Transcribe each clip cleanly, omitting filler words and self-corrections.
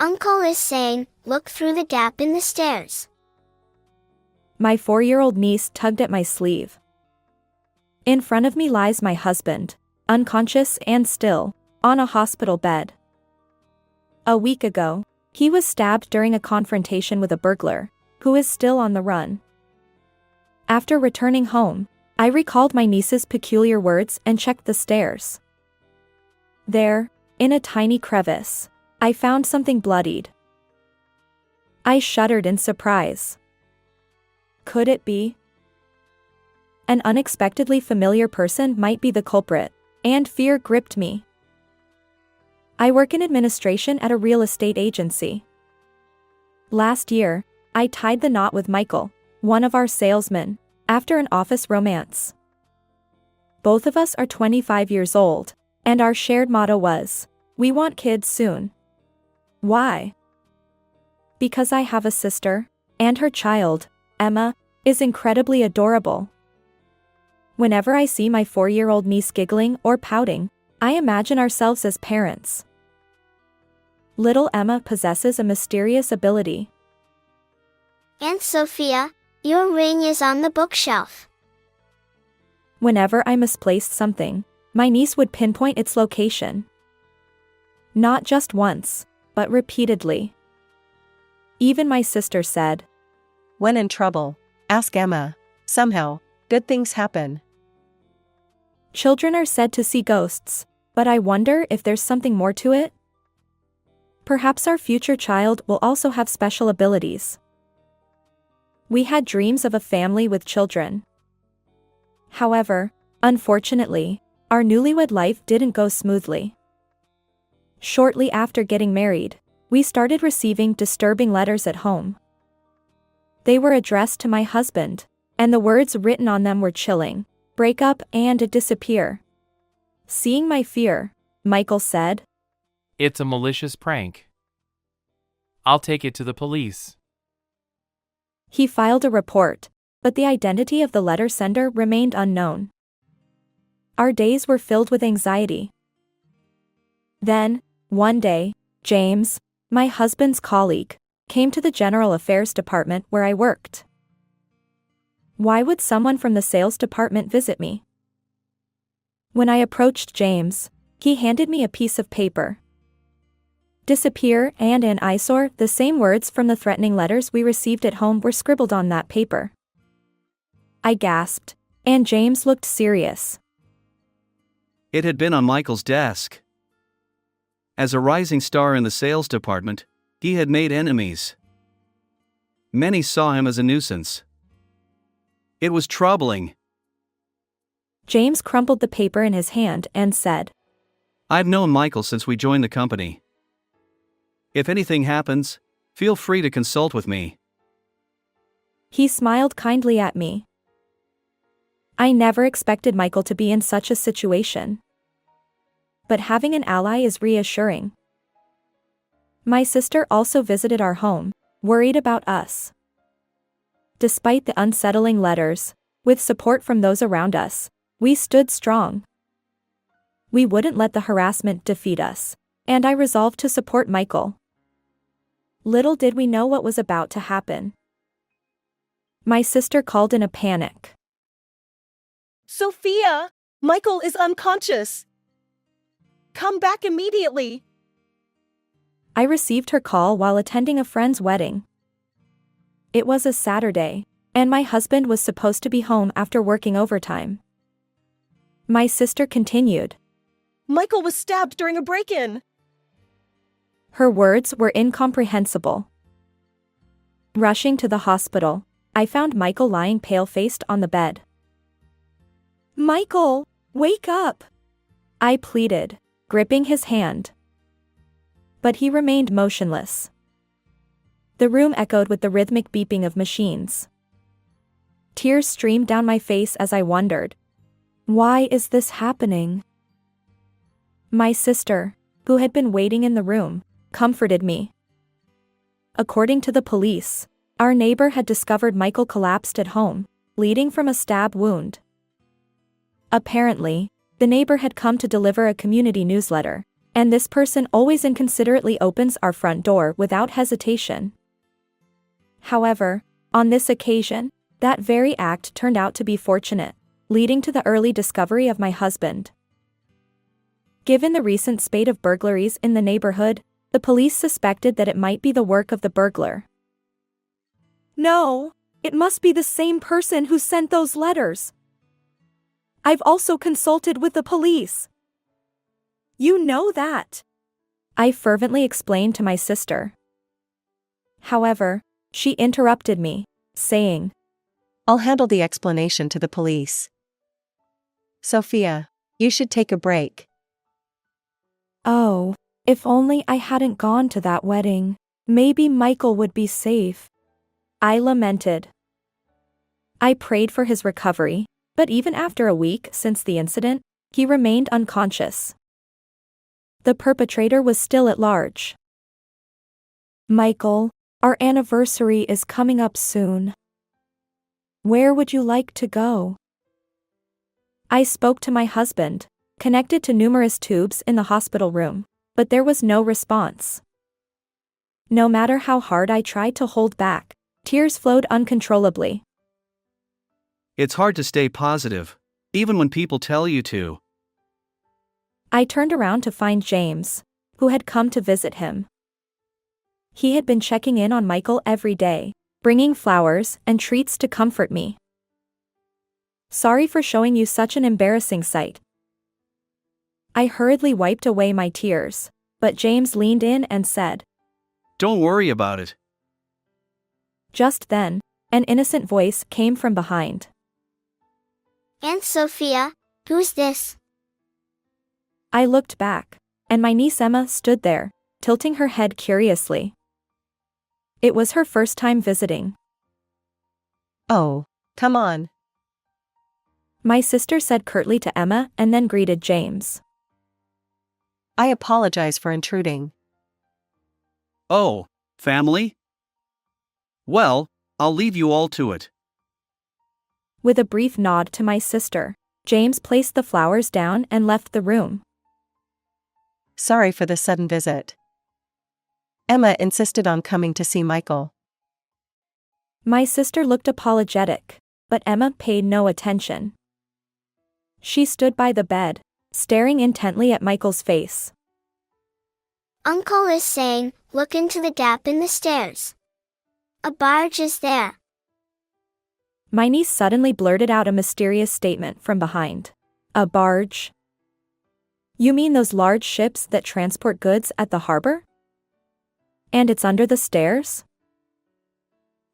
Uncle is saying, look through the gap in the stairs. My 4-year-old niece tugged at my sleeve. In front of me lies my husband, unconscious and still, on a hospital bed. A week ago, he was stabbed during a confrontation with a burglar, who is still on the run. After returning home, I recalled my niece's peculiar words and checked the stairs. There, in a tiny crevice, I found something bloodied. I shuddered in surprise. Could it be? An unexpectedly familiar person might be the culprit, and fear gripped me. I work in administration at a real estate agency. Last year, I tied the knot with Michael, one of our salesmen, after an office romance. Both of us are 25 years old, and our shared motto was, we want kids soon. Why? Because I have a sister, and her child, Emma, is incredibly adorable. Whenever I see my 4-year-old niece giggling or pouting, I imagine ourselves as parents. Little Emma possesses a mysterious ability. Aunt Sophia, your ring is on the bookshelf. Whenever I misplaced something, my niece would pinpoint its location. Not just once, but repeatedly. Even my sister said, When in trouble, ask Emma. Somehow, good things happen. Children are said to see ghosts, but I wonder if there's something more to it? Perhaps our future child will also have special abilities. We had dreams of a family with children. However, unfortunately, our newlywed life didn't go smoothly. Shortly after getting married, we started receiving disturbing letters at home. They were addressed to my husband, and the words written on them were chilling: break up and disappear. Seeing my fear, Michael said, It's a malicious prank. I'll take it to the police. He filed a report, but the identity of the letter sender remained unknown. Our days were filled with anxiety. Then, one day, James, my husband's colleague, came to the General Affairs Department where I worked. Why would someone from the sales department visit me? When I approached James, he handed me a piece of paper. Disappear and an eyesore, the same words from the threatening letters we received at home were scribbled on that paper. I gasped, and James looked serious. It had been on Michael's desk. As a rising star in the sales department, he had made enemies. Many saw him as a nuisance. It was troubling. James crumpled the paper in his hand and said, I've known Michael since we joined the company. If anything happens, feel free to consult with me. He smiled kindly at me. I never expected Michael to be in such a situation. But having an ally is reassuring. My sister also visited our home, worried about us. Despite the unsettling letters, with support from those around us, we stood strong. We wouldn't let the harassment defeat us, and I resolved to support Michael. Little did we know what was about to happen. My sister called in a panic. Sophia, Michael is unconscious. Come back immediately. I received her call while attending a friend's wedding. It was a Saturday, and my husband was supposed to be home after working overtime. My sister continued. Michael was stabbed during a break-in. Her words were incomprehensible. Rushing to the hospital, I found Michael lying pale-faced on the bed. Michael, wake up! I pleaded, gripping his hand. But he remained motionless. The room echoed with the rhythmic beeping of machines. Tears streamed down my face as I wondered, why is this happening? My sister, who had been waiting in the room, comforted me. According to the police, our neighbor had discovered Michael collapsed at home, bleeding from a stab wound. Apparently, the neighbor had come to deliver a community newsletter, And this person always inconsiderately opens our front door without hesitation. However, on this occasion, that very act turned out to be fortunate, leading to the early discovery of my husband. Given the recent spate of burglaries in the neighborhood, the police suspected that it might be the work of the burglar. No, it must be the same person who sent those letters. I've also consulted with the police. You know that, I fervently explained to my sister. However, she interrupted me, saying, I'll handle the explanation to the police. Sophia, you should take a break. Oh, if only I hadn't gone to that wedding. Maybe Michael would be safe. I lamented. I prayed for his recovery, but even after a week since the incident, he remained unconscious. The perpetrator was still at large. Michael, our anniversary is coming up soon. Where would you like to go? I spoke to my husband, connected to numerous tubes in the hospital room, but there was no response. No matter how hard I tried to hold back, tears flowed uncontrollably. It's hard to stay positive, even when people tell you to. I turned around to find James, who had come to visit him. He had been checking in on Michael every day, bringing flowers and treats to comfort me. Sorry for showing you such an embarrassing sight. I hurriedly wiped away my tears, but James leaned in and said, Don't worry about it. Just then, an innocent voice came from behind. Aunt Sophia, who's this? I looked back, and my niece Emma stood there, tilting her head curiously. It was her first time visiting. Oh, come on. My sister said curtly to Emma and then greeted James. I apologize for intruding. Oh, family? Well, I'll leave you all to it. With a brief nod to my sister, James placed the flowers down and left the room. Sorry for the sudden visit. Emma insisted on coming to see Michael. My sister looked apologetic, but Emma paid no attention. She stood by the bed, staring intently at Michael's face. Uncle is saying, look into the gap in the stairs. A barge is there. My niece suddenly blurted out a mysterious statement from behind. A barge? You mean those large ships that transport goods at the harbor? And it's under the stairs?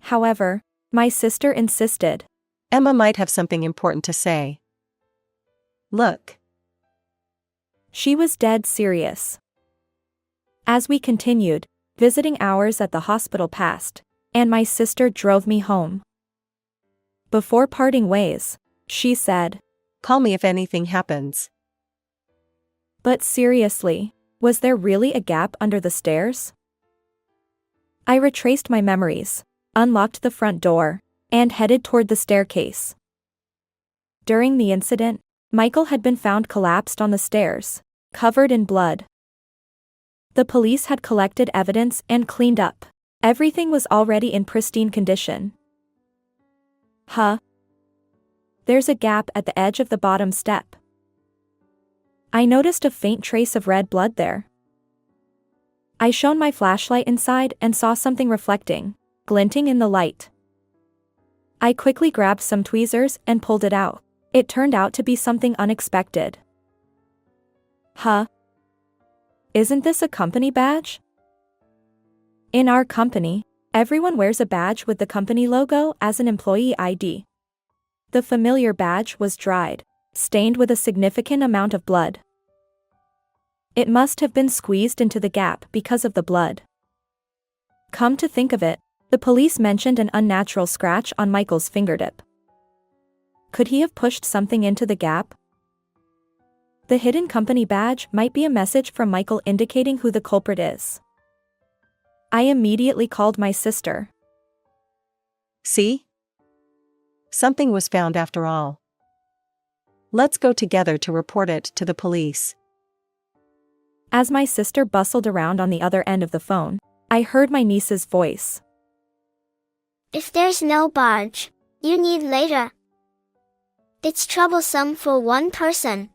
However, my sister insisted. Emma might have something important to say. Look. She was dead serious. As we continued, visiting hours at the hospital passed, and my sister drove me home. Before parting ways, she said, Call me if anything happens. But seriously, was there really a gap under the stairs? I retraced my memories, unlocked the front door, and headed toward the staircase. During the incident, Michael had been found collapsed on the stairs, covered in blood. The police had collected evidence and cleaned up. Everything was already in pristine condition. Huh? There's a gap at the edge of the bottom step. I noticed a faint trace of red blood there. I shone my flashlight inside and saw something reflecting, glinting in the light. I quickly grabbed some tweezers and pulled it out. It turned out to be something unexpected. Huh? Isn't this a company badge? In our company, everyone wears a badge with the company logo as an employee ID. The familiar badge was dried, stained with a significant amount of blood. It must have been squeezed into the gap because of the blood. Come to think of it, the police mentioned an unnatural scratch on Michael's fingertip. Could he have pushed something into the gap? The hidden company badge might be a message from Michael indicating who the culprit is. I immediately called my sister. See? Something was found after all. Let's go together to report it to the police. As my sister bustled around on the other end of the phone, I heard my niece's voice. If there's no barge, you need later. It's troublesome for one person.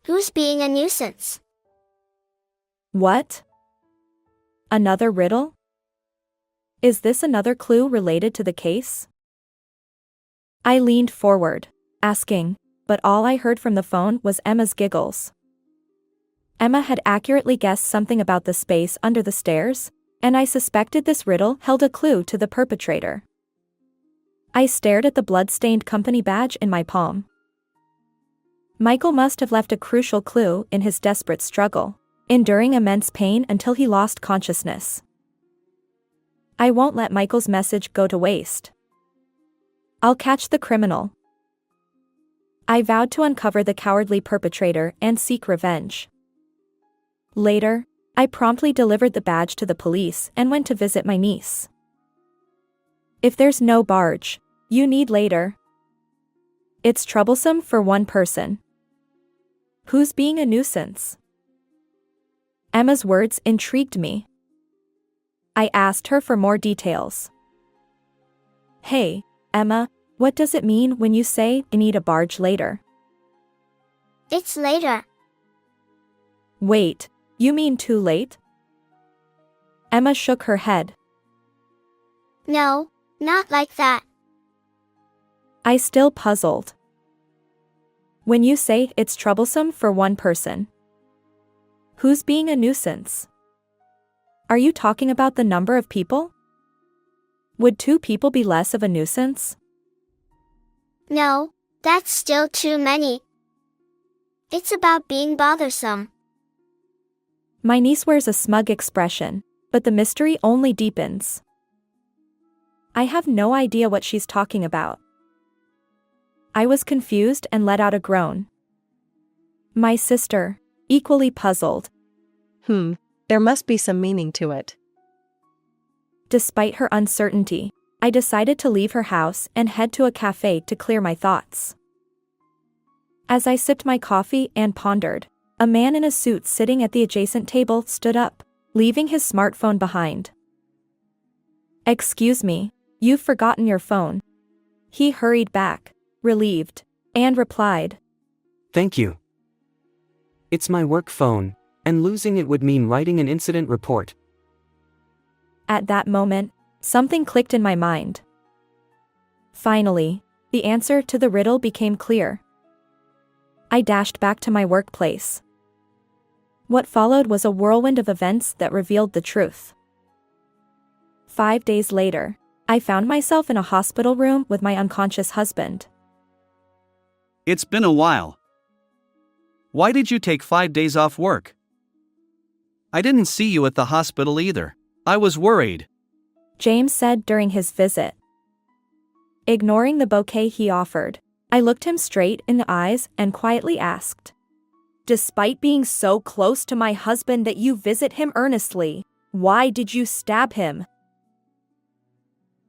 Who's being a nuisance? What? Another riddle? Is this another clue related to the case? I leaned forward, asking, but all I heard from the phone was Emma's giggles. Emma had accurately guessed something about the space under the stairs, and I suspected this riddle held a clue to the perpetrator. I stared at the blood-stained company badge in my palm. Michael must have left a crucial clue in his desperate struggle, enduring immense pain until he lost consciousness. I won't let Michael's message go to waste. I'll catch the criminal. I vowed to uncover the cowardly perpetrator and seek revenge. Later, I promptly delivered the badge to the police and went to visit my niece. If there's no barge, you need later. It's troublesome for one person. Who's being a nuisance? Emma's words intrigued me. I asked her for more details. Hey, Emma, what does it mean when you say I need a barge later? It's later. Wait, you mean too late? Emma shook her head. No, not like that. I still puzzled. When you say it's troublesome for one person, who's being a nuisance? Are you talking about the number of people? Would 2 people be less of a nuisance? No, that's still too many. It's about being bothersome. My niece wears a smug expression, but the mystery only deepens. I have no idea what she's talking about. I was confused and let out a groan. My sister, equally puzzled. There must be some meaning to it. Despite her uncertainty, I decided to leave her house and head to a cafe to clear my thoughts. As I sipped my coffee and pondered, a man in a suit sitting at the adjacent table stood up, leaving his smartphone behind. Excuse me, you've forgotten your phone. He hurried back, relieved, and replied. Thank you. It's my work phone, and losing it would mean writing an incident report. At that moment, something clicked in my mind. Finally, the answer to the riddle became clear. I dashed back to my workplace. What followed was a whirlwind of events that revealed the truth. 5 days later, I found myself in a hospital room with my unconscious husband. It's been a while. Why did you take 5 days off work? I didn't see you at the hospital either. I was worried. James said during his visit. Ignoring the bouquet he offered, I looked him straight in the eyes and quietly asked, "Despite being so close to my husband that you visit him earnestly, why did you stab him?"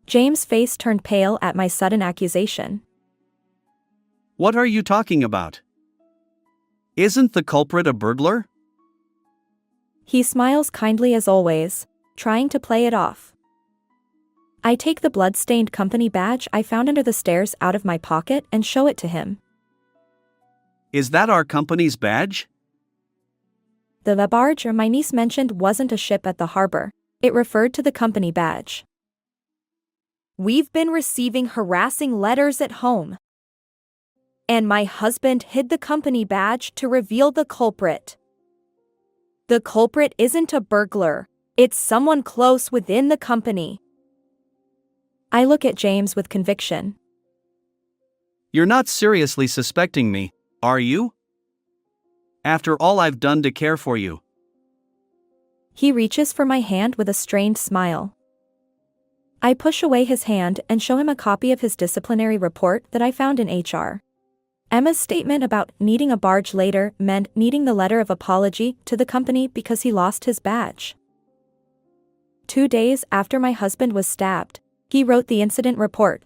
James' face turned pale at my sudden accusation. What are you talking about? Isn't the culprit a burglar? He smiles kindly as always, trying to play it off. I take the blood-stained company badge I found under the stairs out of my pocket and show it to him. Is that our company's badge? The barge my niece mentioned wasn't a ship at the harbor. It referred to the company badge. "We've been receiving harassing letters at home. And my husband hid the company badge to reveal the culprit. The culprit isn't a burglar, it's someone close within the company." I look at James with conviction. You're not seriously suspecting me, are you? After all I've done to care for you. He reaches for my hand with a strained smile. I push away his hand and show him a copy of his disciplinary report that I found in HR. Emma's statement about needing a barge later meant needing the letter of apology to the company because he lost his badge. 2 days after my husband was stabbed, he wrote the incident report.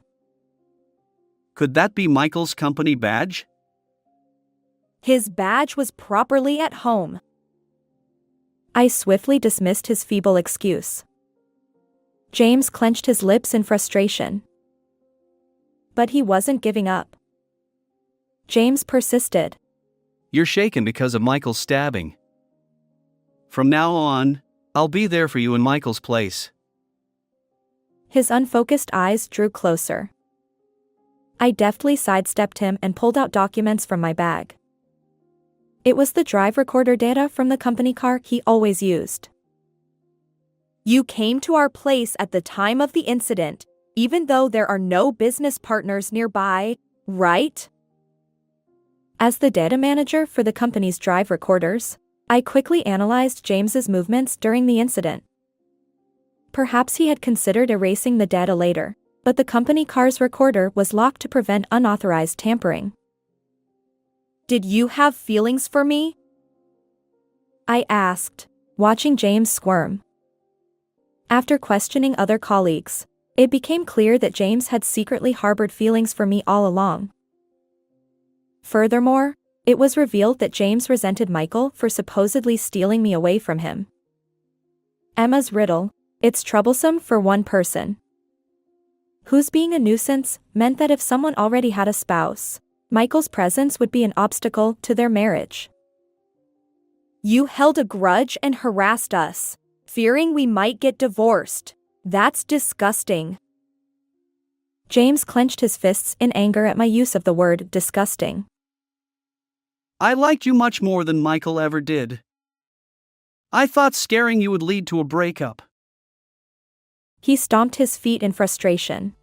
Could that be Michael's company badge? His badge was properly at home. I swiftly dismissed his feeble excuse. James clenched his lips in frustration. But he wasn't giving up. James persisted. You're shaken because of Michael's stabbing. From now on, I'll be there for you in Michael's place. His unfocused eyes drew closer. I deftly sidestepped him and pulled out documents from my bag. It was the drive recorder data from the company car he always used. You came to our place at the time of the incident, even though there are no business partners nearby, right? As the data manager for the company's drive recorders, I quickly analyzed James's movements during the incident. Perhaps he had considered erasing the data later, but the company car's recorder was locked to prevent unauthorized tampering. Did you have feelings for me? I asked, watching James squirm. After questioning other colleagues, it became clear that James had secretly harbored feelings for me all along. Furthermore, it was revealed that James resented Michael for supposedly stealing me away from him. Emma's riddle, it's troublesome for one person. Whose being a nuisance meant that if someone already had a spouse, Michael's presence would be an obstacle to their marriage. You held a grudge and harassed us, fearing we might get divorced. That's disgusting. James clenched his fists in anger at my use of the word disgusting. I liked you much more than Michael ever did. I thought scaring you would lead to a breakup. He stomped his feet in frustration.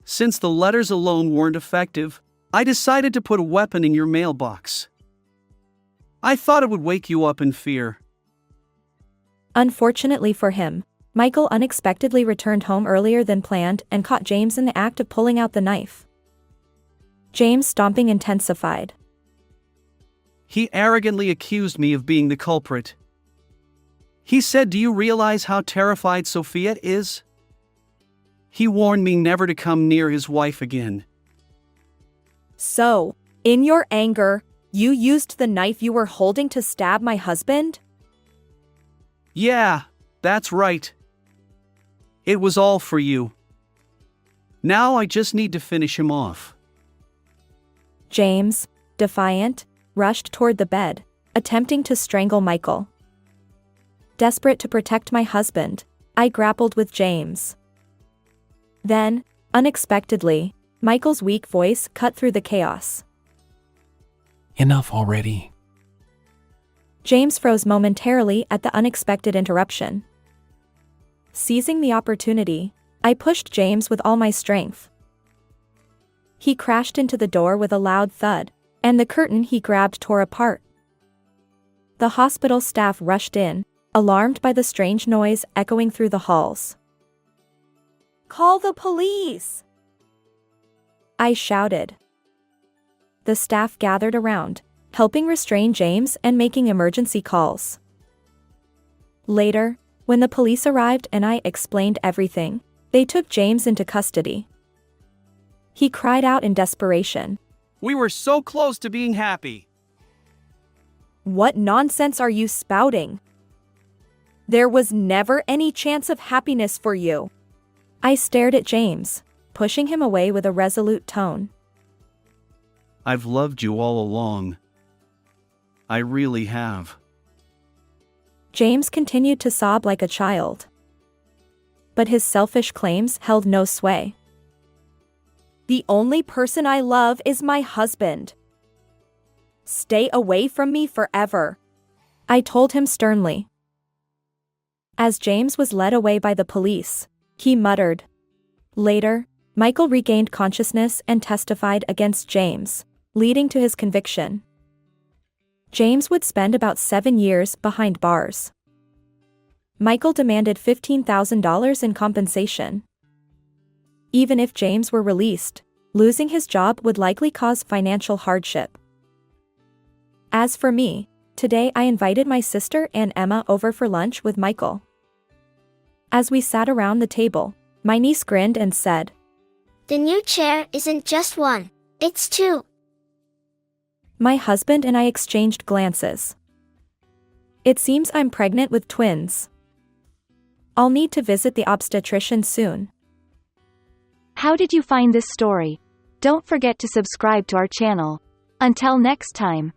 Since the letters alone weren't effective, I decided to put a weapon in your mailbox. I thought it would wake you up in fear. Unfortunately for him, Michael unexpectedly returned home earlier than planned and caught James in the act of pulling out the knife. James' stomping intensified. He arrogantly accused me of being the culprit. He said, "Do you realize how terrified Sophia is?" He warned me never to come near his wife again. So, in your anger, you used the knife you were holding to stab my husband? Yeah, that's right. It was all for you. Now I just need to finish him off. James, defiant, rushed toward the bed, attempting to strangle Michael. Desperate to protect my husband, I grappled with James. Then, unexpectedly, Michael's weak voice cut through the chaos. Enough already. James froze momentarily at the unexpected interruption. Seizing the opportunity, I pushed James with all my strength. He crashed into the door with a loud thud, and the curtain he grabbed tore apart. The hospital staff rushed in, alarmed by the strange noise echoing through the halls. Call the police! I shouted. The staff gathered around, helping restrain James and making emergency calls. Later, when the police arrived and I explained everything, they took James into custody. He cried out in desperation. We were so close to being happy. What nonsense are you spouting? There was never any chance of happiness for you. I stared at James, pushing him away with a resolute tone. I've loved you all along. I really have. James continued to sob like a child. But his selfish claims held no sway. The only person I love is my husband. Stay away from me forever, I told him sternly. As James was led away by the police, he muttered. Later, Michael regained consciousness and testified against James, leading to his conviction. James would spend about 7 years behind bars. Michael demanded $15,000 in compensation. Even if James were released, losing his job would likely cause financial hardship. As for me, today I invited my sister and Emma over for lunch with Michael. As we sat around the table, my niece grinned and said, The new chair isn't just one, it's two. My husband and I exchanged glances. It seems I'm pregnant with twins. I'll need to visit the obstetrician soon. How did you find this story? Don't forget to subscribe to our channel. Until next time.